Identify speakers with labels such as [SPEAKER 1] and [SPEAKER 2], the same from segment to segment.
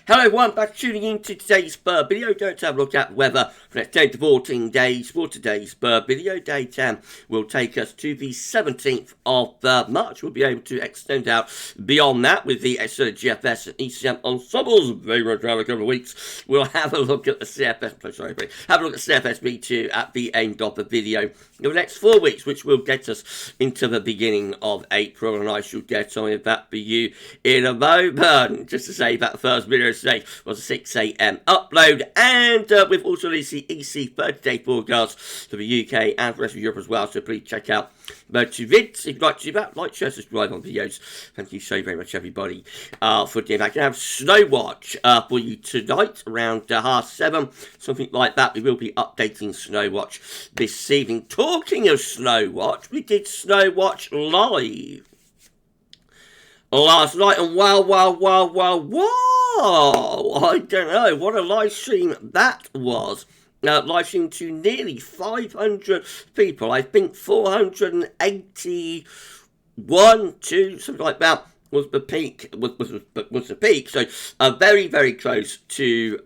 [SPEAKER 1] Hello everyone, back tuning in to today's Bird video. Going to have a look at weather for the next 10 to 14 days for today's Bird video. Day 10 will take us to the 17th of March. We'll be able to extend out beyond that with the GFS and ECM ensembles. Very much around a couple of weeks. We'll have a look at the CFSB2 at the end of the video. The next 4 weeks, which will get us into the beginning of April, and I shall get on with that for you in a moment. Just to say that the first video today was a 6 AM upload, and we've also released the EC 30-day forecast for the UK and the rest of Europe as well, so please check out GavsWeatherVids. If you'd like to do that, like, share, subscribe on videos. Thank you so very much, everybody, for doing that. I can have Snow Watch for you tonight around 7:30, something like that. We will be updating Snow Watch this evening. Talking of Snow Watch, we did Snow Watch live last night, and wow, I don't know what a live stream that was. Live stream to nearly 500 people. I think 481, 2, something like that was the peak. Was the peak. So very, very close to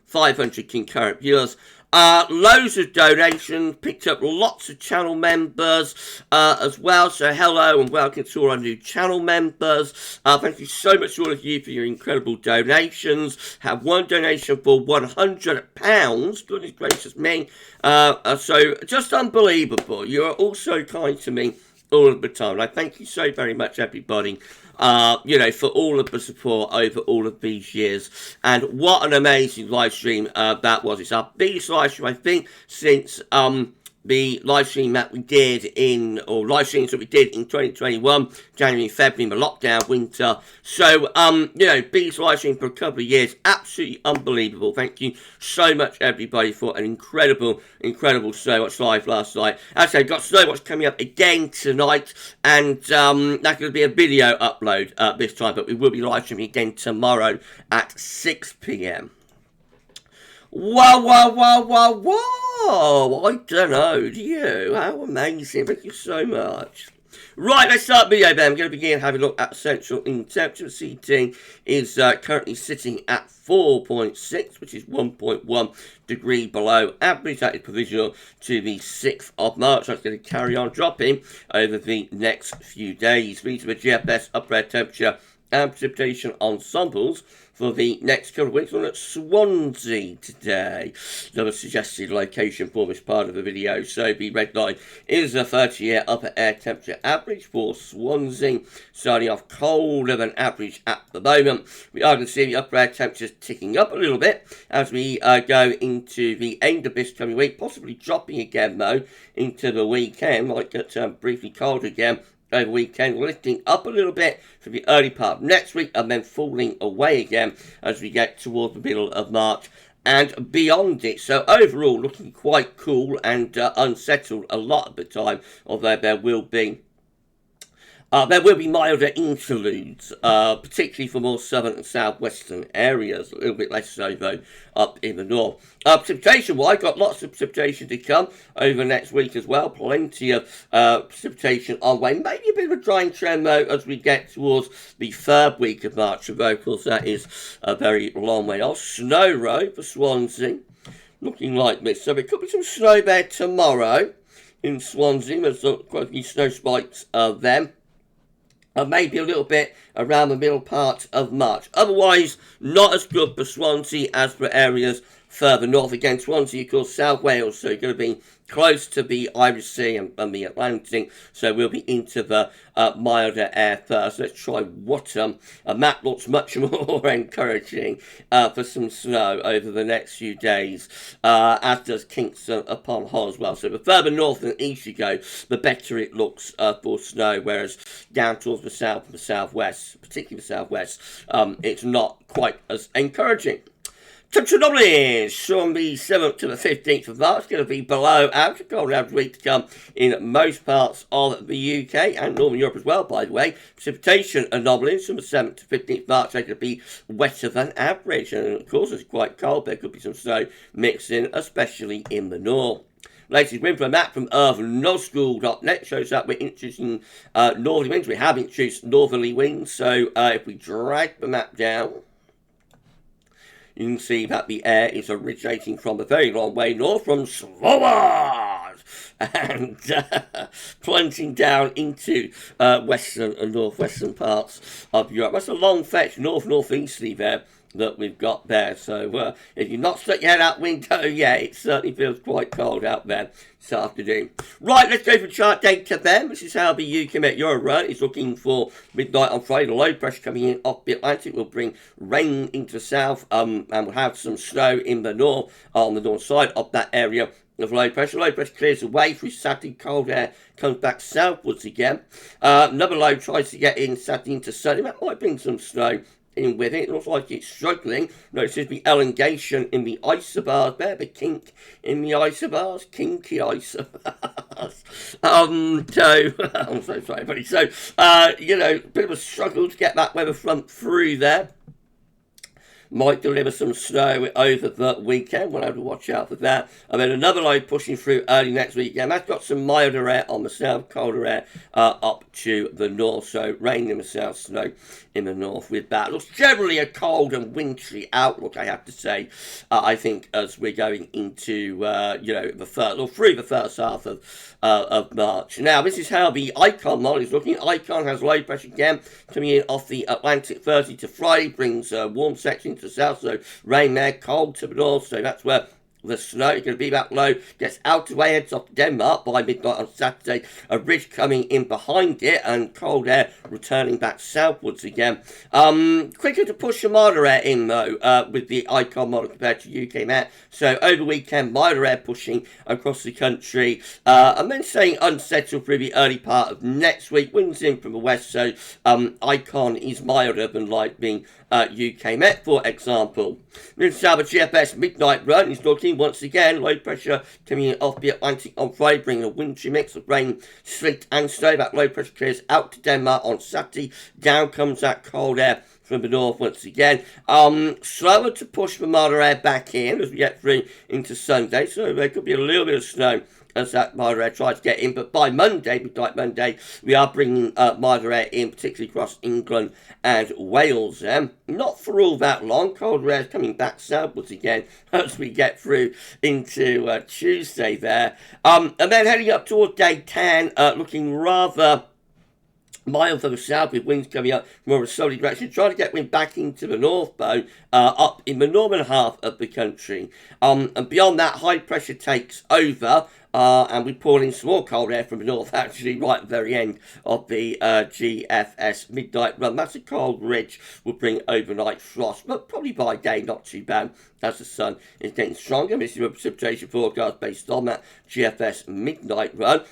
[SPEAKER 1] 500 concurrent viewers. Loads of donations, picked up lots of channel members as well, so hello and welcome to all our new channel members. Thank you so much to all of you for your incredible donations. Have one donation for £100, goodness gracious me, so just unbelievable. You are all so kind to me all of the time. I thank you so very much, everybody, for all of the support over all of these years. And what an amazing live stream that was. It's our biggest live stream, I think, since the live stream that we did live streams that we did in 2021, January, February, the lockdown, winter. So, biggest live stream for a couple of years. Absolutely unbelievable. Thank you so much, everybody, for an incredible Snow Watch live last night. As I said, got Snow Watch coming up again tonight, and that's going to be a video upload this time, but we will be live streaming again tomorrow at 6 PM. Wow, I don't know, do you? How amazing, thank you so much. Right, let's start the video then. I'm going to begin having a look at central in temperature. CT is currently sitting at 4.6, which is 1.1 degree below average. That is provisional to the 6th of March. That's going to carry on dropping over the next few days. These are the GFS upper air temperature and precipitation ensembles for the next couple of weeks. We're at Swansea today. Another suggested location for this part of the video. So the red line is a 30-year upper air temperature average for Swansea, starting off colder than average at the moment. We are going to see the upper air temperatures ticking up a little bit as we go into the end of this coming week, possibly dropping again though into the weekend. Might get briefly cold again over the weekend, lifting up a little bit for the early part of next week and then falling away again as we get toward the middle of March and beyond it. So overall looking quite cool and unsettled a lot of the time, although there will be milder interludes, particularly for more southern and southwestern areas. A little bit less so, though, up in the north. Precipitation-wise, got lots of precipitation to come over next week as well. Plenty of precipitation on way. Maybe a bit of a drying trend, though, as we get towards the 3rd week of March. Although, of course, that is a very long way off. Snow row for Swansea, looking like this. So there could be some snow there tomorrow in Swansea. There's quite a few snow spikes then. Maybe a little bit around the middle part of March. Otherwise, not as good for Swansea as for areas further north. Again, Swansea, of course, South Wales, so going to be close to the Irish Sea and the Atlantic, so we'll be into the milder air first. Let's try Watton. That looks much more encouraging for some snow over the next few days, as does Kingston upon Hull as well. So the further north and east you go, the better it looks for snow, whereas down towards the south and the southwest, particularly the southwest, it's not quite as encouraging. Temperature anomalies from the 7th to the 15th of March, going to be below average. Golden average week to come in most parts of the UK and Northern Europe as well, by the way. Precipitation anomalies from the 7th to 15th of March are going to be wetter than average. And of course, it's quite cold. There could be some snow mixed in, especially in the north. Latest wind flow map from earthnorthschool.net shows that we're introducing northerly winds. We have introduced northerly winds. So if we drag the map down, you can see that the air is originating from a very long way north, from southwards, and plunging down into western and northwestern parts of Europe. That's a long fetch northeasterly there that we've got there. So if you've not stuck your head out window yet, it certainly feels quite cold out there this afternoon. Right, let's go for chart data then. This is how the UK Met Euro is looking for midnight on Friday. The low pressure coming in off the Atlantic will bring rain into the south, and we'll have some snow in the north, on the north side of that area of low pressure. Low pressure clears away through Saturday. Cold air comes back southwards again. Another low tries to get in Saturday into Sunday. That might bring some snow in with it. It looks like it's struggling. Notice there's the elongation in the isobars there, the kink in the isobars, kinky isobars. I'm so sorry, buddy. So, bit of a struggle to get that weather front through there. Might deliver some snow over the weekend. We'll have to watch out for that. And then another low pushing through early next weekend. That's got some milder air on the south, colder air up to the north. So rain in the south, snow in the north with that. Looks generally a cold and wintry outlook, I have to say. I think as we're going into, the first, or through the first half of March. Now, this is how the Icon model is looking. Icon has low pressure again coming in off the Atlantic Thursday to Friday. Brings warm section to the south, so rain there, cold to the north, so that's where the snow is going to be that low. Gets out of the way, heads off to Denmark by midnight on Saturday. A ridge coming in behind it, and cold air returning back southwards again. Quicker to push the milder air in, though, with the Icon model compared to UK Met. So over the weekend, milder air pushing across the country, and then staying unsettled through the early part of next week. Winds in from the west, so Icon is milder than like being UK Met, for example. Then south of GFS midnight run is looking once again low pressure coming in off the Atlantic on Friday, bringing a wintry mix of rain, sleet and snow. That low pressure clears out to Denmark on Saturday. Down comes that cold air from the north once again. Slower to push the milder air back in as we get through into Sunday, so there could be a little bit of snow as that milder air tries to get in. But by Monday, midnight Monday, we are bringing milder air in, particularly across England and Wales. Not for all that long. Colder air is coming back southwards again as we get through into Tuesday there. And then heading up toward day 10, looking rather mild to the south with winds coming up from more of a southerly direction, trying to get wind back into the north bow, up in the northern half of the country. And beyond that, high pressure takes over. And we pull in some more cold air from the north, actually, right at the very end of the GFS midnight run. That's a cold ridge, will bring overnight frost, but probably by day not too bad as the sun is getting stronger. This is a precipitation forecast based on that GFS midnight run.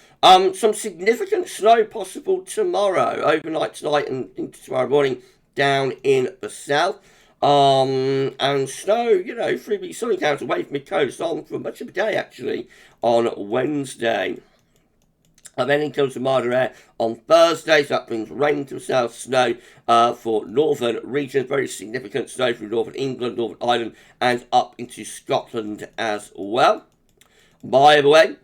[SPEAKER 1] Some significant snow possible tomorrow, overnight tonight and into tomorrow morning down in the south. And snow, through the sunny towns away from the coast on for much of the day, actually, on Wednesday. And then in comes the milder air on Thursday, so that brings rain to the south, snow for northern regions, very significant snow through northern England, Northern Ireland, and up into Scotland as well. By the way,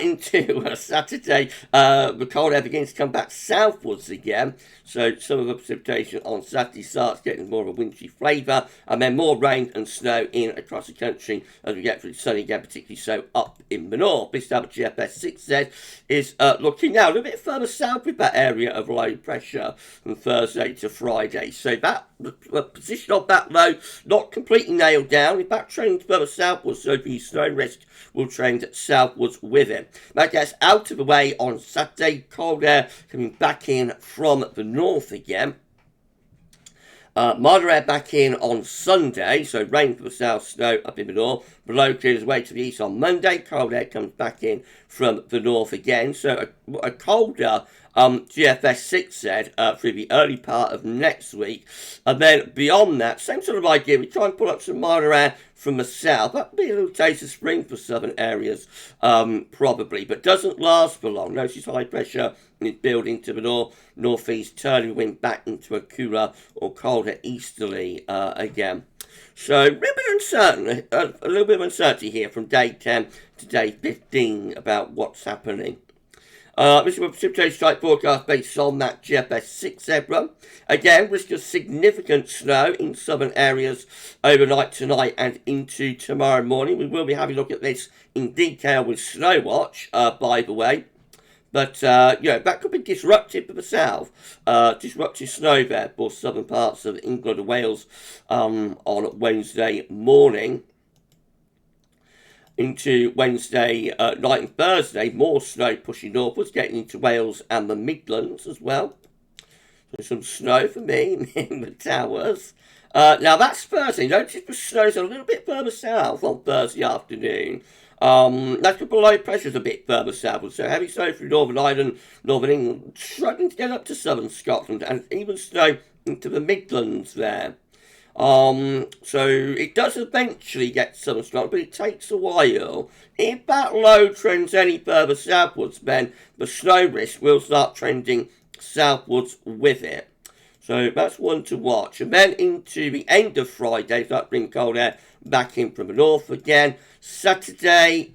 [SPEAKER 1] into Saturday, the cold air begins to come back southwards again. So some of the precipitation on Saturday starts getting more of a wintry flavour, and then more rain and snow in across the country as we get through the sunny again, particularly so up in the north. This time GFS 6Z is looking now a little bit further south with that area of low pressure from Thursday to Friday. So that the position of that low not completely nailed down. In fact, trending further southwards, so the snow risk will trend southwards with it. That gets out of the way on Saturday. Cold air coming back in from the north again. Milder air back in on Sunday, so rain from the south, snow up in the north. Below clears away to the east on Monday. Cold air comes back in from the north again. So a colder GFS 6Z through the early part of next week. And then beyond that, same sort of idea. We try and pull up some milder air from the south. That would be a little taste of spring for southern areas, probably, but doesn't last for long. Notice high pressure is building to the northeast, turning the wind back into a cooler or colder easterly again. So a little bit uncertain, a little bit of uncertainty here from day 10 to day 15 about what's happening. This is a precipitation type forecast based on that GFS 6 zebra. Again, risk of significant snow in southern areas overnight tonight and into tomorrow morning. We will be having a look at this in detail with Snowwatch, by the way. But, that could be disruptive for the south. Disruptive snow there for southern parts of England and Wales on Wednesday morning. Into Wednesday night and Thursday, more snow pushing northwards, getting into Wales and the Midlands as well. So some snow for me in the towers. Now that's Thursday. Notice the snow's a little bit further south on Thursday afternoon. That's because below pressure's a bit further southwards. So heavy snow through Northern Ireland, Northern England, struggling to get up to southern Scotland, and even snow into the Midlands there. So it does eventually get southern Scotland, but it takes a while. If that low trends any further southwards, then the snow risk will start trending southwards with it. So that's one to watch. And then into the end of Friday, start bringing cold air back in from the north again. Saturday,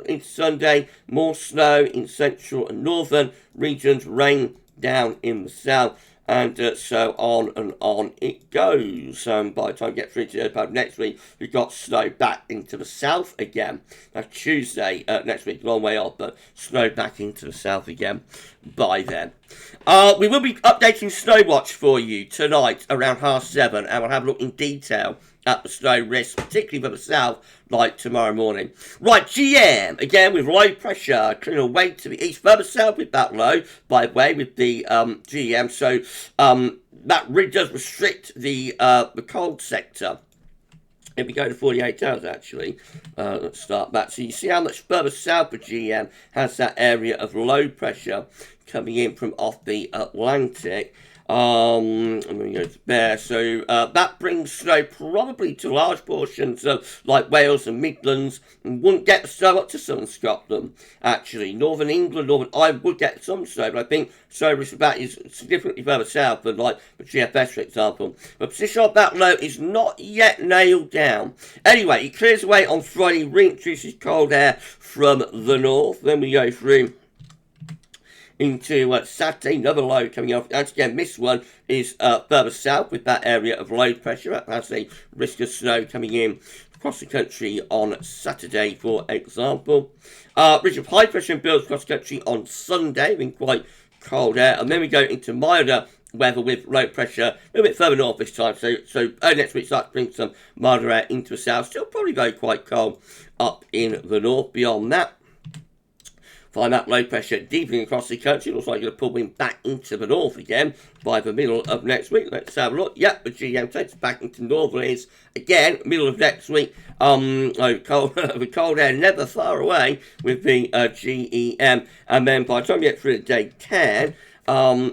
[SPEAKER 1] into Sunday, more snow in central and northern regions, rain down in the south. And so on and on it goes. By the time we get through to the early part of next week, we've got snow back into the south again. Now Tuesday next week, long way off, but snow back into the south again by then. We will be updating Snowwatch for you tonight around 7:30, and we'll have a look in detail at the snow risk, particularly for the south, like tomorroro morning. Right, GM, again with low pressure, clearing away to the east, further south with that low, by the way, with the GM. So that really does restrict the cold sector. If we go to 48 hours, actually, let's start back. So you see how much further south the GM has that area of low pressure coming in from off the Atlantic. I'm going to go to there. So that brings snow probably to large portions of like Wales and Midlands, and wouldn't get the snow up to southern Scotland. Actually, northern England, northern Ireland would get some snow, but I think snow risk of that is significantly further south than like the GFS, for example. The position of that low is not yet nailed down. Anyway, it clears away on Friday, reintroduces cold air from the north. Then we go through into Saturday, another low coming off. And again, this one is further south with that area of low pressure. That has a risk of snow coming in across the country on Saturday, for example. Ridge of high pressure builds across the country on Sunday, being quite cold air. And then we go into milder weather with low pressure, a little bit further north this time. So early next week starts to bring some milder air into the south. Still probably very quite cold up in the north. Beyond that, find that low pressure deepening across the country. Looks like you're going to pull wind back into the north again by the middle of next week. Let's have a look. Yep, the GM takes back into northerlies again, middle of next week. The cold air never far away with the GEM. And then by the time you get through to day 10,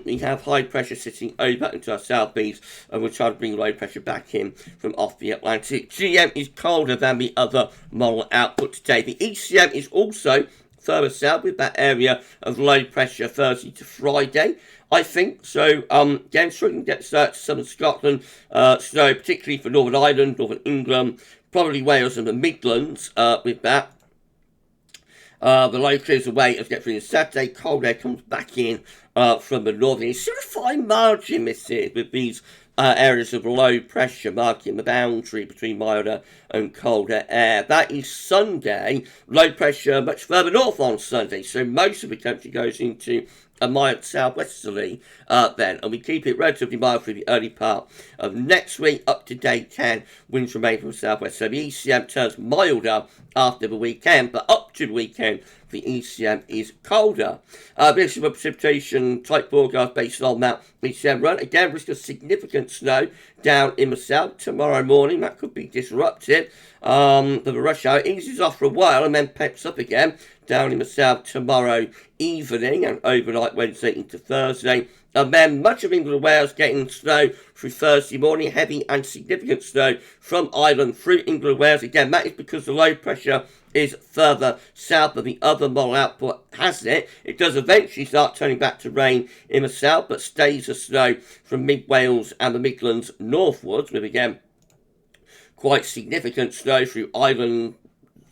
[SPEAKER 1] we have high pressure sitting over into our southeast, and we're trying to bring low pressure back in from off the Atlantic. GM is colder than the other model output today. The ECM is also further south with that area of low pressure Thursday to Friday, I think. So, again, struggling to get to southern Scotland, snow, particularly for Northern Ireland, Northern England, probably Wales and the Midlands with that. The low clears away as we get through the Saturday. Cold air comes back in from the northern. It's sort of fine margin, this is, with these areas of low pressure marking the boundary between milder and colder air. That is Sunday. Low pressure much further north on Sunday, so most of the country goes into a mild southwesterly then, and we keep it relatively mild through the early part of next week up to day 10. Winds remain from the southwest, so the ECM turns milder after the weekend, but up to the weekend the ECM is colder. This is a precipitation type forecast based on that ECM run. Again, risk of significant snow down in the south tomorrow morning. That could be disruptive. For the rush hour, it eases off for a while and then peps up again down in the south tomorrow evening and overnight Wednesday into Thursday. And then much of England and Wales getting snow through Thursday morning, heavy and significant snow from Ireland through England and Wales. Again, that is because the low pressure is further south than the other model output has it. It does eventually start turning back to rain in the south, but stays as snow from mid-Wales and the Midlands northwards, with again quite significant snow through Ireland,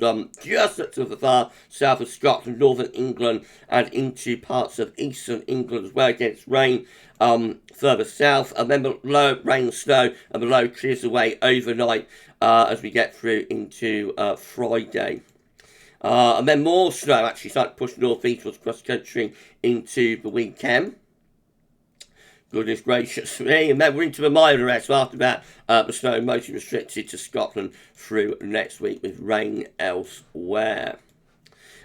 [SPEAKER 1] just to the far south of Scotland, northern England, and into parts of eastern England as well, against rain further south, and then below rain and snow, and below clears away overnight as we get through into Friday. And then more snow actually starting to push northeastwards across the country into the weekend. Goodness gracious me. And then we're into the milder air, so after that, the snow mostly restricted to Scotland through next week with rain elsewhere.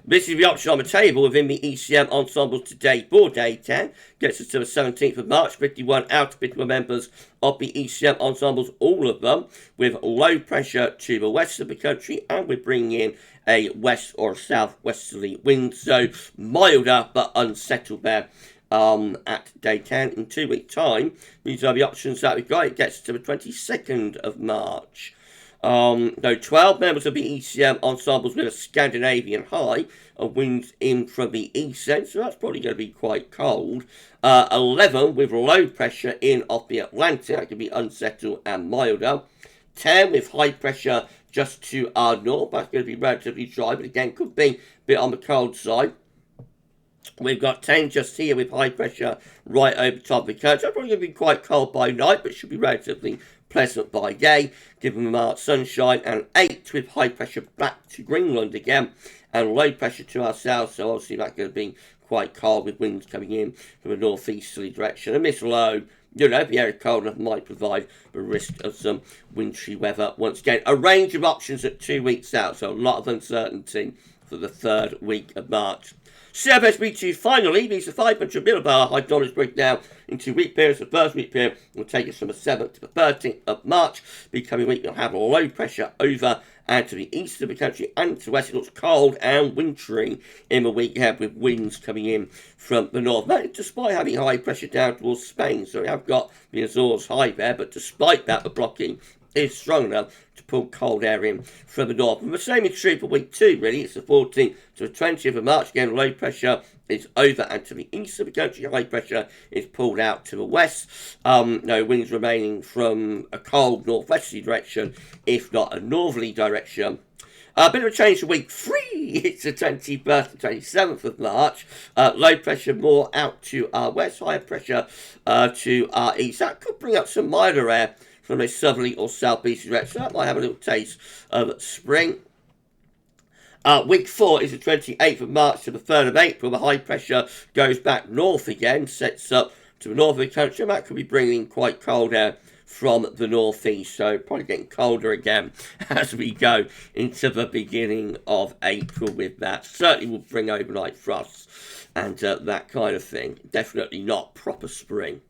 [SPEAKER 1] This is the option on the table within the ECM ensembles today for day 10. Gets us to the 17th of March, 51 out of 51 members of the ECM ensembles, all of them with low pressure to the west of the country, and we're bringing in a west or southwesterly wind, so milder but unsettled there at day 10. In 2 weeks' time, these are the options that we've got. It gets to the 22nd of March. 12 members of the ECM ensembles with a Scandinavian high, and winds in from the east end, so that's probably going to be quite cold. 11 with low pressure in off the Atlantic, that could be unsettled and milder. 10 with high pressure just to our north, that's going to be relatively dry, but again could be a bit on the cold side. We've got 10 just here with high pressure right over the top of the country. Probably going to be quite cold by night, but should be relatively pleasant by day, given the March sunshine. And 8 with high pressure back to Greenland again, and low pressure to our south, so obviously that's going to be quite cold with winds coming in from a northeasterly direction. And this low, the area cold enough might provide the risk of some wintry weather once again. A range of options at 2 weeks out, so a lot of uncertainty for the 3rd week of March. CFSB2 finally, these are 500 millibar high knowledge breakdown into week periods. The first week period will take us from the 7th to the 13th of March. The coming week will have low pressure over and to the east of the country and to the west. It looks cold and wintry in the week ahead with winds coming in from the north. Now, despite having high pressure down towards Spain, so we have got the Azores high there, but despite that, the blocking is strong enough to pull cold air in from the north. And the same is true for week 2, really. It's the 14th to the 20th of March. Again, low pressure is over and to the east of the country. High pressure is pulled out to the west. No winds remaining from a cold northwesterly direction, if not a northerly direction. A bit of a change to week 3. It's the 21st and 27th of March. Low pressure more out to our west. Higher pressure to our east. That could bring up some milder air from a southerly or southeast direction. That might have a little taste of spring. Week 4 is the 28th of March to the 3rd of April. The high pressure goes back north again, sets up to the north of the country, and that could be bringing quite cold air from the northeast, so probably getting colder again as we go into the beginning of April with that. Certainly will bring overnight frosts and that kind of thing. Definitely not proper spring.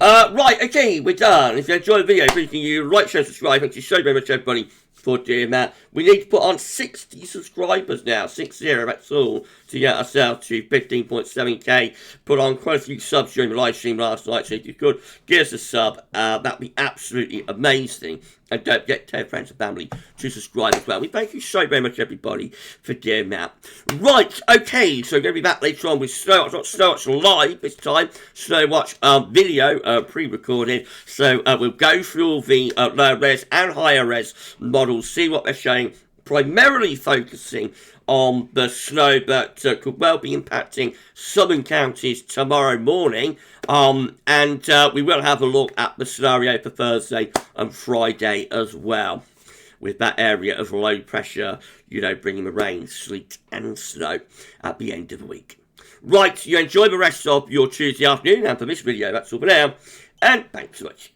[SPEAKER 1] Right, okay, we're done. If you enjoyed the video, please can you like, share, subscribe. Thank you so very much, everybody, for doing that. We need to put on 60 subscribers now, 60, that's all, to get ourselves to 15.7k. Put on quite a few subs during the live stream last night, so if you could give us a sub, that'd be absolutely amazing. And don't forget to tell friends and family to subscribe as well. We thank you so very much, everybody, for doing that. Right, okay, so we're going to be back later on with Snowwatch, not Snowwatch live this time, Snowwatch video, pre-recorded. So we'll go through all the lower res and higher res models, see what they're showing, primarily focusing on the snow that could well be impacting southern counties tomorrow morning. And we will have a look at the scenario for Thursday and Friday as well, with that area of low pressure, bringing the rain, sleet and snow at the end of the week. Right, you enjoy the rest of your Tuesday afternoon, and for this video, that's all for now, and thanks so much.